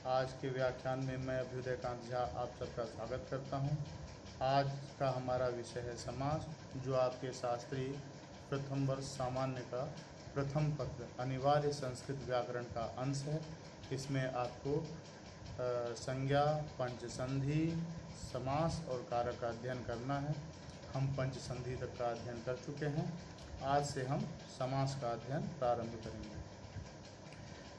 आज के व्याख्यान में मैं अभ्युदयकांत झा आप सबका स्वागत करता हूं। आज का हमारा विषय है समास, जो आपके शास्त्रीय प्रथम वर्ष सामान्य का प्रथम पत्र अनिवार्य संस्कृत व्याकरण का अंश है। इसमें आपको संज्ञा, पंचसंधि, समास और कारक का अध्ययन करना है। हम पंचसंधि तक का अध्ययन कर चुके हैं। आज से हम समास का अध्ययन प्रारंभ करेंगे।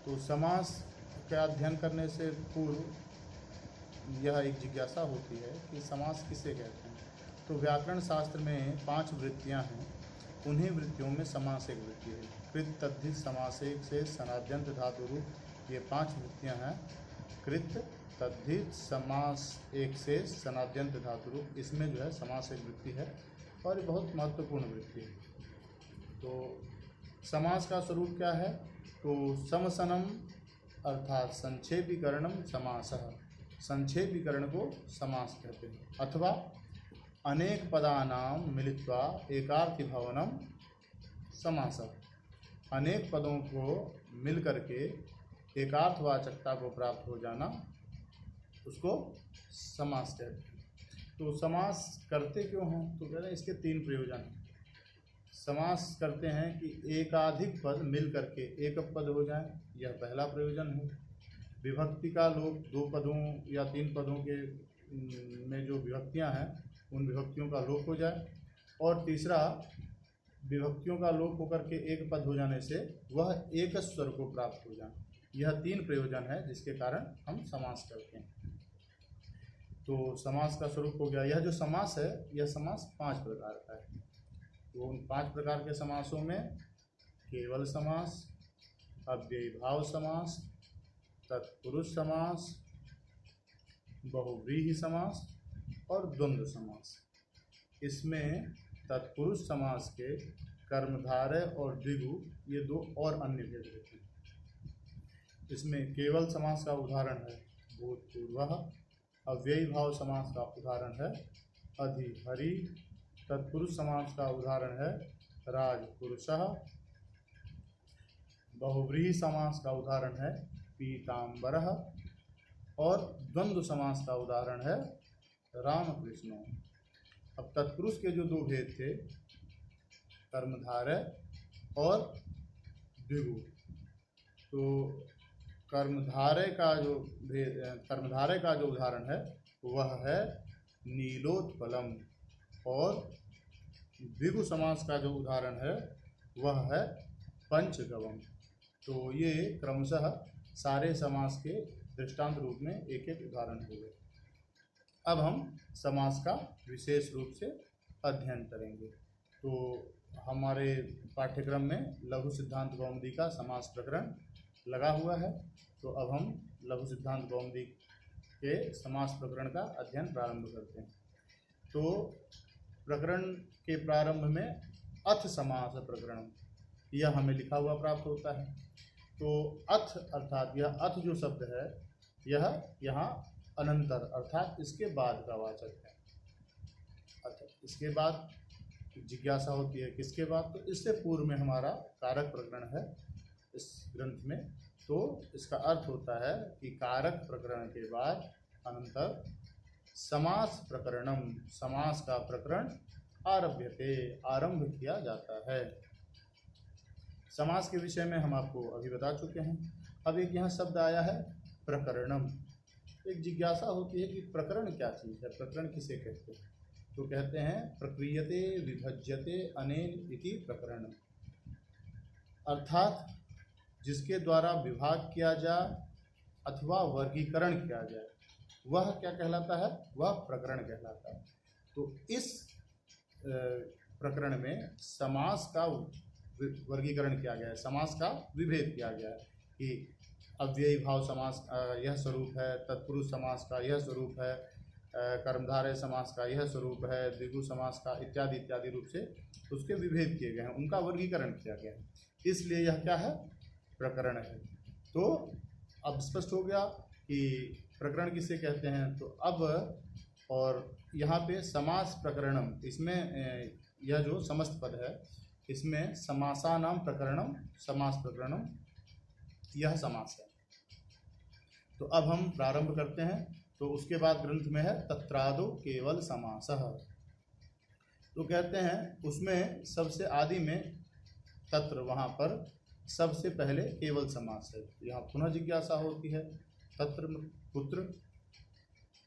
तो समास का अध्ययन करने से पूर्व यह एक जिज्ञासा होती है कि समास किसे कहते हैं। तो व्याकरण शास्त्र में 5 वृत्तियां हैं। उन्हीं वृत्तियों में समास एक वृत्ति है। कृत, तद्धित, समासेक से सनाद्यंत धातु रूप, ये 5 वृत्तियां हैं। कृत, तद्धित, समास एक से सनाद्यंत धातु रूप, इसमें जो है समास एक वृत्ति है और ये बहुत महत्वपूर्ण वृत्ति है। तो समास का स्वरूप क्या है? तो समसनम अर्थात संक्षेपीकरणम समासः, संक्षेपीकरण को समास कहते हैं। अथवा अनेक पदानां मिलित्वा एकार्थी भवनम समासः, अनेक पदों को मिल करके एकार्थवाचकता को प्राप्त हो जाना, उसको समास कहते हैं। तो समास करते क्यों हैं? तो कहते हैं इसके 3 प्रयोजन हैं। समास करते हैं कि एकाधिक पद मिल करके एक पद हो जाए, यह पहला प्रयोजन है। विभक्ति का लोप, 2 पदों या 3 पदों के में जो विभक्तियां हैं उन विभक्तियों का लोप हो जाए। और तीसरा, विभक्तियों का लोप होकर के एक पद हो जाने से वह एक स्वर को प्राप्त हो जाए। यह 3 प्रयोजन है जिसके कारण हम समास करते हैं। तो समास का स्वरूप हो गया। यह जो समास है, यह समास 5 प्रकार का है। तो उन 5 प्रकार के समासों में केवल समास, अव्ययीभाव समास, तत्पुरुष समास, बहुव्रीहि समास और द्वंद्व समास। इसमें तत्पुरुष समास के कर्मधारय और द्विगु, ये 2 और अन्य भेद होते हैं। इसमें केवल समास का उदाहरण है भूतपूर्वः, अव्ययीभाव समास का उदाहरण है अधिहरि, तत्पुरुष समास का उदाहरण है राजपुरुषः, बहुव्रीहि समास का उदाहरण है पीताम्बरः और द्वंद्व समास का उदाहरण है रामकृष्णो। अब तत्पुरुष के जो 2 भेद थे, कर्मधारय और द्विगु, तो कर्मधारय का जो उदाहरण है वह है नीलोत्पलम और द्विगु समास का जो उदाहरण है वह है पंचगवम। तो ये क्रमशः सारे समास के दृष्टांत रूप में एक एक उदाहरण हो गए। अब हम समास का विशेष रूप से अध्ययन करेंगे। तो हमारे पाठ्यक्रम में लघु सिद्धांत कौमुदी का समास प्रकरण लगा हुआ है। तो अब हम लघु सिद्धांत कौमुदी के समास प्रकरण का अध्ययन प्रारंभ करते हैं। तो प्रकरण के प्रारंभ में अथ समास प्रकरण, यह हमें लिखा हुआ प्राप्त होता है। तो अथ अर्थात यह अथ जो शब्द है, यह यहाँ अनंतर अर्थात इसके बाद का वाचक है। अथ इसके बाद जिज्ञासा होती है किसके बाद? तो इससे पूर्व में हमारा कारक प्रकरण है इस ग्रंथ में। तो इसका अर्थ होता है कि कारक प्रकरण के बाद अनंतर समास प्रकरणम, समास का प्रकरण आरभ्यते, आरंभ किया जाता है। समास के विषय में हम आपको अभी बता चुके हैं। अब एक यहाँ शब्द आया है प्रकरणम। एक जिज्ञासा होती है कि प्रकरण क्या चीज़ है, प्रकरण किसे कहते हैं? तो कहते हैं प्रक्रियते विभज्यते अनेन इति प्रकरण, अर्थात जिसके द्वारा विभाग किया जाए अथवा वर्गीकरण किया जाए वह क्या कहलाता है? वह प्रकरण कहलाता है। तो इस प्रकरण में समास का वर्गीकरण किया गया है, समास का विभेद किया गया है कि अव्ययीभाव समास यह स्वरूप है, तत्पुरुष समास का यह स्वरूप है, कर्मधारय समास का यह स्वरूप है, द्विगु समास का इत्यादि इत्यादि रूप से उसके विभेद किए गए हैं, उनका वर्गीकरण किया गया है। इसलिए यह क्या है? प्रकरण है। तो अब स्पष्ट हो गया कि प्रकरण किसे कहते हैं। तो अब और यहाँ पे समास प्रकरणम, इसमें यह जो समस्त पद है इसमें समासानाम प्रकरणम, समास प्रकरणम, यह समास है। तो अब हम प्रारंभ करते हैं। तो उसके बाद ग्रंथ में है तत्रादौ केवल समासः। तो कहते हैं उसमें सबसे आदि में तत्र, वहाँ पर सबसे पहले केवल समास है। यहाँ पुनः जिज्ञासा होती है, तत्र पुत्र।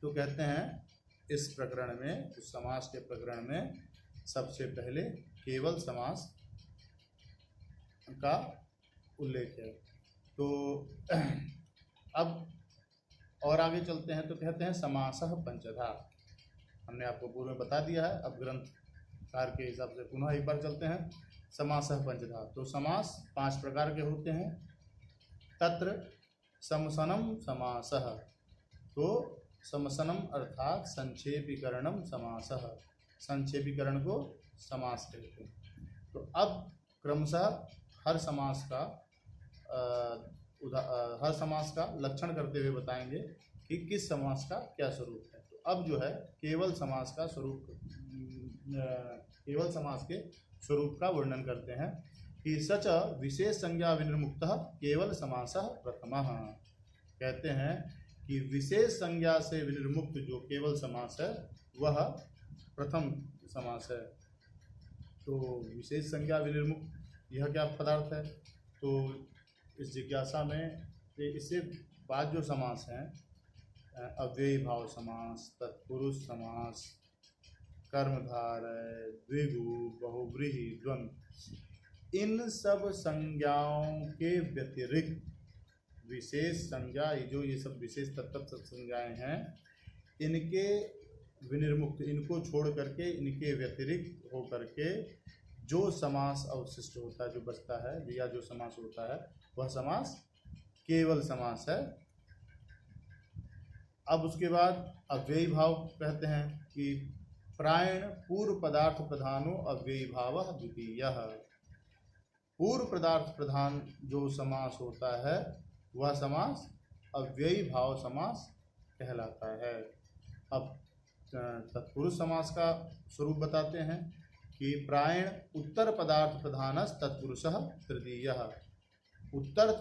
तो कहते हैं इस प्रकरण में, उस समास के प्रकरण में सबसे पहले केवल समास का उल्लेख है। तो अब और आगे चलते हैं। तो कहते हैं समासः पंचधा। हमने आपको पूर्व में बता दिया है, अब ग्रंथकार के हिसाब से पुनः एक बार चलते हैं। समासः पंचधा। तो समास 5 प्रकार के होते हैं। तत्र समसनम समासः। तो समसनम अर्थात संक्षेपीकरणम समासः, संक्षेपीकरण को समास कहते हैं। तो अब क्रमशः हर समास का लक्षण करते हुए बताएंगे कि किस समास का क्या स्वरूप है। तो अब जो है केवल समास का स्वरूप, केवल समास के स्वरूप का वर्णन करते हैं कि सच विशेष संज्ञा विनिर्मुक्तः केवल समासः प्रथमः। कहते हैं कि विशेष संज्ञा से विनिर्मुक्त जो केवल समास है वह प्रथम समास है। तो विशेष संज्ञा विनिर्मुक्त यह क्या पदार्थ है? तो इस जिज्ञासा में इससे बाद जो समास हैं, अव्ययी भाव समास, तत्पुरुष समास, कर्मधारय, द्विगु, बहुव्रीहि, द्वंद्व, इन सब संज्ञाओं के व्यतिरिक्त विशेष संज्ञा, ये सब विशेष तत्व संज्ञाएं हैं, इनके विनिर्मुक्त, इनको छोड़ करके, इनके व्यतिरिक्त हो करके जो समास अवशिष्ट होता है, जो बचता है या जो समास होता है, वह समास केवल समास है। अब उसके बाद अव्ययी भाव कहते हैं कि प्रायण पूर्व पदार्थ प्रधानो अव्ययी भाव द्वितीयः। पूर्व पदार्थ प्रधान जो समास होता है वह समास अव्ययी भाव समास कहलाता है। अब तत्पुरुष समास का स्वरूप बताते हैं कि प्रायण उत्तर पदार्थ प्रधानस् तत्पुरुषः तृतीयः। उत्तर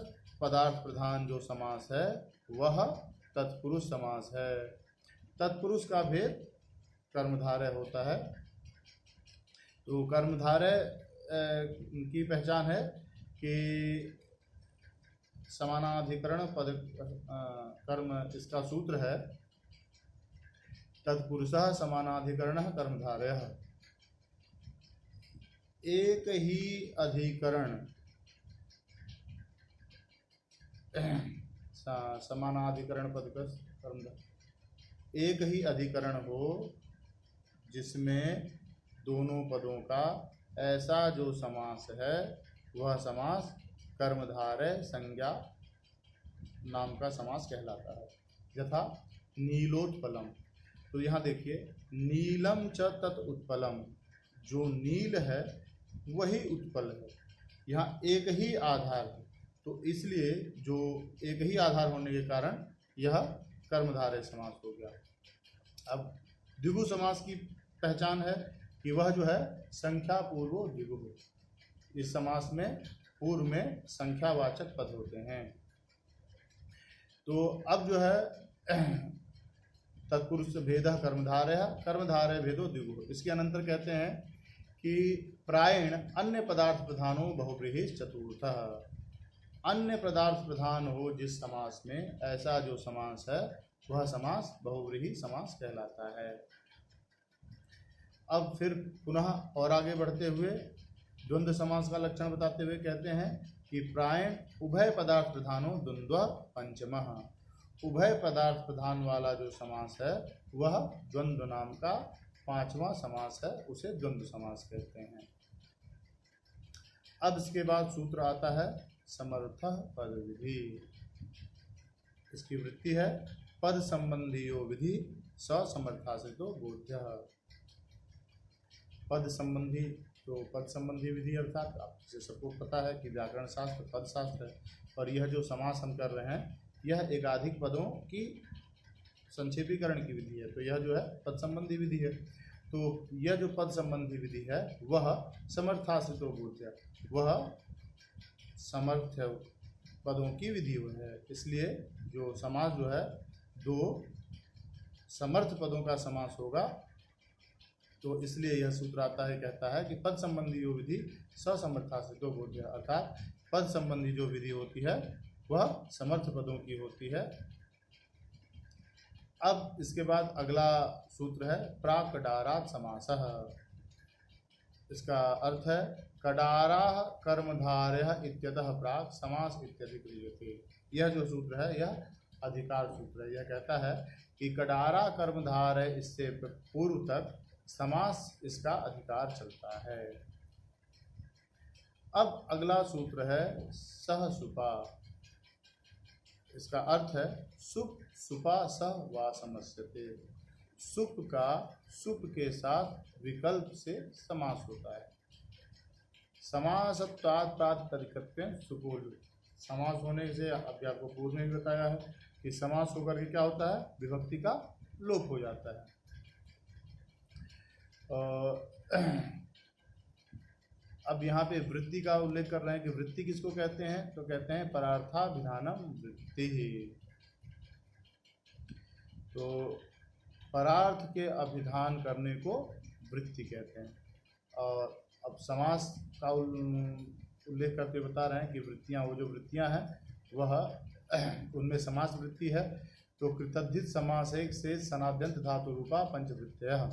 पदार्थ प्रधान जो समास है वह तत्पुरुष समास है। तत्पुरुष का भेद कर्मधारय होता है। तो कर्मधारय की पहचान है कि समानाधिकरण पद कर्म, इसका सूत्र है तत्पुरुषः समानाधिकरणः कर्मधारयः। एक ही अधिकरण, समानाधिकरण पद का कर्म, एक ही अधिकरण हो जिसमें दोनों पदों का ऐसा जो समास है वह समास कर्मधारय संज्ञा नाम का समास कहलाता है। यथा नीलोत्पलम। तो यहाँ देखिए, नीलम च तत् उत्पलम, जो नील है वही उत्पल है। यहाँ एक ही आधार है, तो इसलिए जो एक ही आधार होने के कारण यह कर्मधारय समास हो गया। अब द्विगु समास की पहचान है कि वह जो है संख्या पूर्वो द्विगु है। इस समास में पूर्व में संख्यावाचक पद होते हैं। तो अब जो है तत्पुरुष भेदः कर्मधारयः, कर्मधारय भेदो द्विगु। इसके अनंतर कहते हैं कि प्रायण अन्य पदार्थ प्रधानो बहुव्रीहि चतुर्थः। अन्य पदार्थ प्रधान हो जिस समास में, ऐसा जो समास है वह समास बहुव्रीहि समास कहलाता है। अब फिर पुनः और आगे बढ़ते हुए द्वंद्व समास का लक्षण बताते हुए कहते हैं कि प्रायण उभय पदार्थ प्रधानो द्वंद्व पंचमः। उभय पदार्थ प्रधान वाला जो समास है वह द्वंद्व नाम का 5वां समास है, उसे द्वंद्व समास कहते हैं। अब इसके बाद सूत्र आता है समर्थः पद विधि। इसकी वृत्ति है पद संबंधियो विधि समर्थाश्रितो बोध्यः। पद संबंधी, तो पद संबंधी विधि अर्थात आपसे सबको पता है कि व्याकरण शास्त्र पद शास्त्र है, और यह जो समास हम कर रहे हैं यह एकाधिक पदों की संक्षेपीकरण की विधि है। तो यह जो है पद संबंधी विधि है। तो यह जो पद संबंधी विधि है वह समर्थाश्रितो बोध्य, वह समर्थ पदों की विधि है, इसलिए जो समास जो है दो समर्थ पदों का समास होगा, तो इसलिए यह सूत्र आता है, कहता है कि पद संबंधी जो विधि ससमर्था से दो बोध्य, अर्थात पद संबंधी जो विधि होती है वह समर्थ पदों की होती है। अब इसके बाद अगला सूत्र है प्राकडारात् समासः। इसका अर्थ है कडाराः कर्मधारयः इत्यतः प्राक समास इत्यदि क्रियते। यह जो सूत्र है यह अधिकार सूत्र है। यह कहता है कि कडारा कर्मधारय इससे पूर्व तक समास इसका अधिकार चलता है। अब अगला सूत्र है सहसुपा। इसका अर्थ है सुप सुपा सह वा समस्यते। सुप का सुप के साथ विकल्प से समास होता है। समासत्वात् प्रातिपदिकत्वेन सुपोल। समास होने से अभी आपको पूर्व में बताया है कि समास होकर के क्या होता है, विभक्ति का लोप हो जाता है। अब यहाँ पे वृत्ति का उल्लेख कर रहे हैं कि वृत्ति किसको कहते हैं, तो कहते हैं परार्थाभिधानम वृत्ति। तो परार्थ के अभिधान करने को वृत्ति कहते हैं। और अब समास का उल्लेख करके बता रहे हैं कि वृत्तियाँ, वो जो वृत्तियाँ हैं वह उनमें समास वृत्ति है। तो कृतद्धित समास एक से सनाद्यंत धातु रूपा पंचवृत्तयः,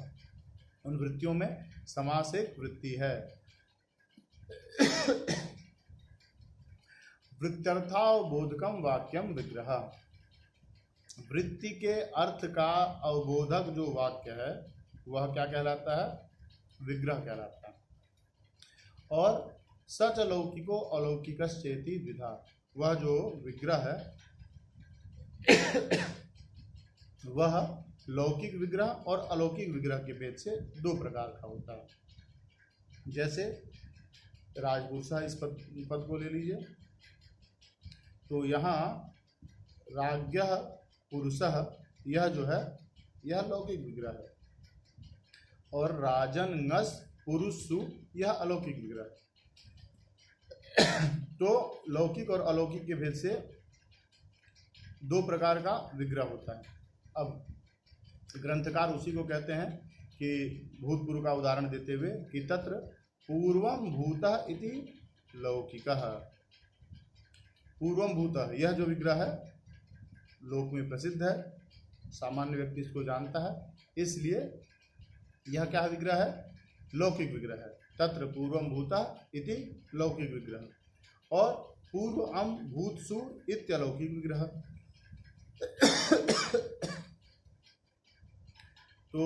उन वृत्तियों में समास एक वृत्ति है। वृत्त्यर्थावबोधकम वाक्यम विग्रह। वृत्ति के अर्थ का अवबोधक जो वाक्य है वह क्या कहलाता है, विग्रह कहलाता है। और सच अलौकिको अलौकिकश्चेति विधा। वह जो विग्रह है वह लौकिक विग्रह और अलौकिक विग्रह के भेद से दो प्रकार का होता है। जैसे राजपुरुषः, इस पद को ले लीजिए, तो यहाँ राज्ञः पुरुषः यह जो है यह लौकिक विग्रह है, और राजन्नस् पुरुषु यह अलौकिक विग्रह है। तो लौकिक और अलौकिक के भेद से दो प्रकार का विग्रह होता है। अब ग्रंथकार उसी को कहते हैं कि भूतपूर्व का उदाहरण देते हुए कि तत्र पूर्वम भूतः इति लौकिकः। पूर्वम भूतः यह जो विग्रह है लोक में प्रसिद्ध है, सामान्य व्यक्ति इसको जानता है, इसलिए यह क्या विग्रह है, लौकिक विग्रह है। तत्र पूर्वम भूतः इति लौकिक विग्रह, और पूर्वम भूतसु इत्यलौकिक विग्रह। तो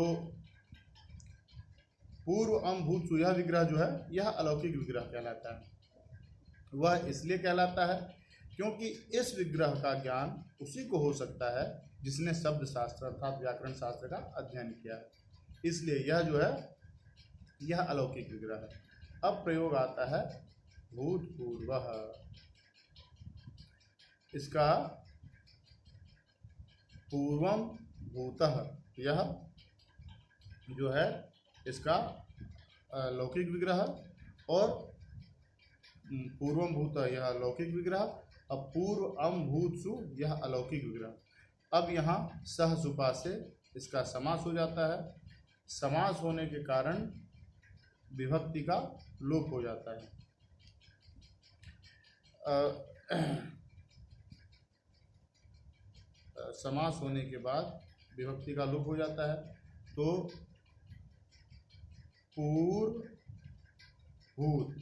पूर्वम भूतसु यह विग्रह जो है यह अलौकिक विग्रह कहलाता है। वह इसलिए कहलाता है क्योंकि इस विग्रह का ज्ञान उसी को हो सकता है जिसने शब्द शास्त्र अर्थात व्याकरण शास्त्र का अध्ययन किया है, इसलिए यह जो है यह अलौकिक विग्रह है। अब प्रयोग आता है भूतपूर्वः। इसका पूर्वम भूतः यह जो है इसका लौकिक विग्रह, और पूर्वम भूतः यह लौकिक विग्रह, अब पूर्व अम भूतसु यह अलौकिक विग्रह। अब यहाँ सहसुपा से इसका समास हो जाता है। समास होने के कारण विभक्ति का लोप हो जाता है। समास होने के बाद विभक्ति का लोप हो जाता है। तो पूर्व भूत,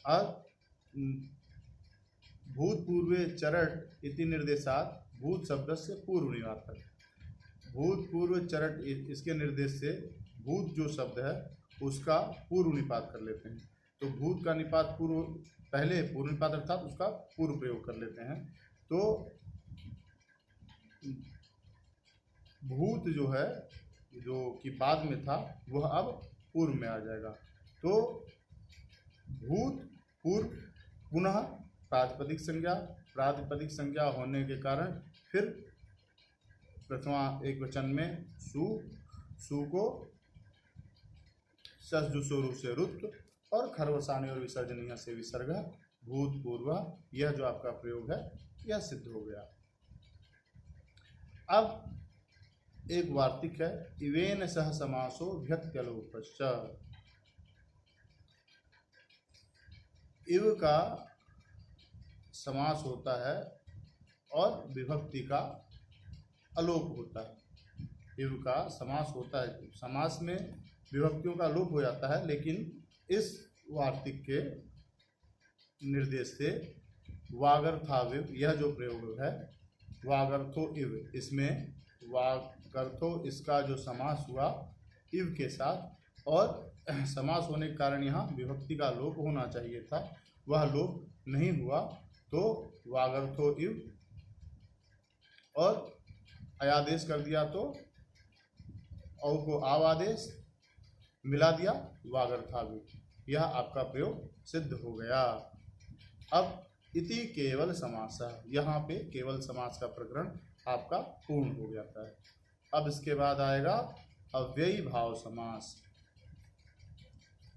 अब भूतपूर्वे चरट इति निर्देशात भूत शब्द से पूर्व निवातक। भूतपूर्व चरट इसके निर्देश से भूत जो शब्द है उसका पूर्व निपात कर लेते हैं। तो भूत का निपात पूर्व, पहले पूर्व निपात अर्थात उसका पूर्व प्रयोग कर लेते हैं। तो भूत जो है जो कि बाद में था वह अब पूर्व में आ जाएगा। तो भूत पूर्व पुनः प्रातिपदिक संज्ञा होने के कारण फिर प्रथमा एक वचन में सु को ससजुसोरु से रुत और खरवसाने और विसर्जनीय से विसर्ग भूतपूर्व, यह जो आपका प्रयोग है यह सिद्ध हो गया। अब एक वार्तिक है, इवेन सह समासो व्यक्त्यलोपश्च। इव का समास होता है और विभक्ति का अलोप होता है। इव का समास होता है, समास में विभक्तियों का लोप हो जाता है, लेकिन इस वार्तिक के निर्देश से वागर्थाविव, यह जो प्रयोग है वागर्थो इव, इसमें वागर्थो इसका जो समास हुआ इव के साथ, और समास होने के कारण यहाँ विभक्ति का लोप होना चाहिए था, वह लोप नहीं हुआ, तो वागर्थो इव और अयादेश कर दिया तो औ को आव आदेश मिला दिया वागर्थाविव, यह आपका प्रयोग सिद्ध हो गया। अब इति केवल समास, यहाँ पे केवल समास का प्रकरण आपका पूर्ण हो जाता है। अब इसके बाद आएगा अव्ययी भाव समास।